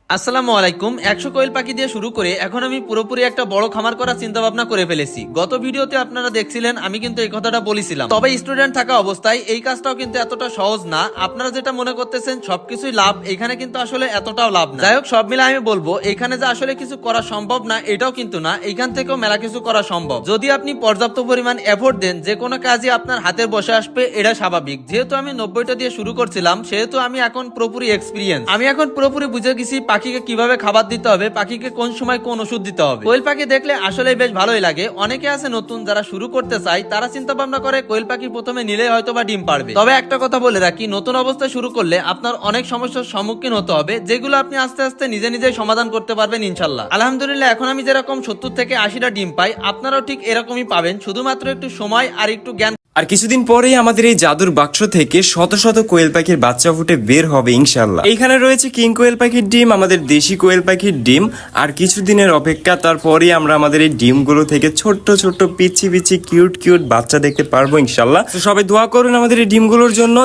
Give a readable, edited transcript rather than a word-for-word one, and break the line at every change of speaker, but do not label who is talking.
আসসালামু আলাইকুম। 100 কোয়েল পাখি দিয়ে শুরু করে এখন আমি পুরোপুরি একটা বড় খামার করার চিন্তা ভাবনা করে ফেলেছি। গত ভিডিওতে আপনারা দেখছিলেন আমি কিন্তু এই কথাটা বলেছিলাম, তবে স্টুডেন্ট থাকা অবস্থায় এই কাজটাও কিন্তু এতটা সহজ না। আপনারা যেটা মনে করতেছেন সবকিছুই লাভ, এখানে কিন্তু আসলে এতটাও লাভ না। যাই হোক, সব মিলে আমি বলবো এখানে যে আসলে কিছু করা সম্ভব না এটাও কিন্তু না, এখান থেকেও মেলা কিছু করা সম্ভব যদি আপনি পর্যাপ্ত পরিমাণ এফোর্ট দেন। যে কোনো কাজই আপনার হাতে বসে আসবে, এটা স্বাভাবিক। যেহেতু আমি 90টা দিয়ে শুরু করছিলাম, সেহেতু আমি এখন পুরোপুরি এক্সপিরিয়েন্স, আমি এখন পুরোপুরি বুঝে গেছি পাখিকে কিভাবে খাবার দিতে হবে, পাখিকে কোন সময় কোন ওষুধ দিতে হবে। কোয়েল পাখি দেখলে আসলে বেশ ভালোই লাগে। অনেকে আছে নতুন যারা শুরু করতে চায়, তারা চিন্তা ভাবনা করে কোয়েল পাখি প্রথমে নিলে হয়তো বা ডিম পারবে। তবে একটা কথা বলে রাখি, নতুন অবস্থায় শুরু করলে আপনার অনেক সমস্যার সম্মুখীন হতে হবে, যেগুলো আপনি আস্তে আস্তে নিজে নিজে সমাধান করতে পারবেন ইনশাল্লাহ। আলহামদুলিল্লাহ, এখন আমি যেরকম 70 থেকে 80টা ডিম পাই, আপনারাও ঠিক এরকমই পাবেন, শুধুমাত্র একটু সময় আর একটু জ্ঞান।
আর কিছুদিন পরেই আমাদের এই জাদুর বাক্স থেকে শত শত কোয়েল পাখির বাচ্চা ফুটে বের হবে ইনশাল্লাহ। এইখানে রয়েছে কিং কোয়েল পাখির ডিম, আমাদের দেশি কোয়েল পাখির ডিম। আর কিছুদিনের অপেক্ষা, তারপরেই আমরা আমাদের এই ডিমগুলো থেকে ছোট্ট ছোট্ট পিচ্ছি পিচ্ছি কিউট কিউট বাচ্চা দেখতে পারবো ইনশাল্লাহ। তো সবাই দোয়া করুন আমাদের এই ডিমগুলোর জন্য।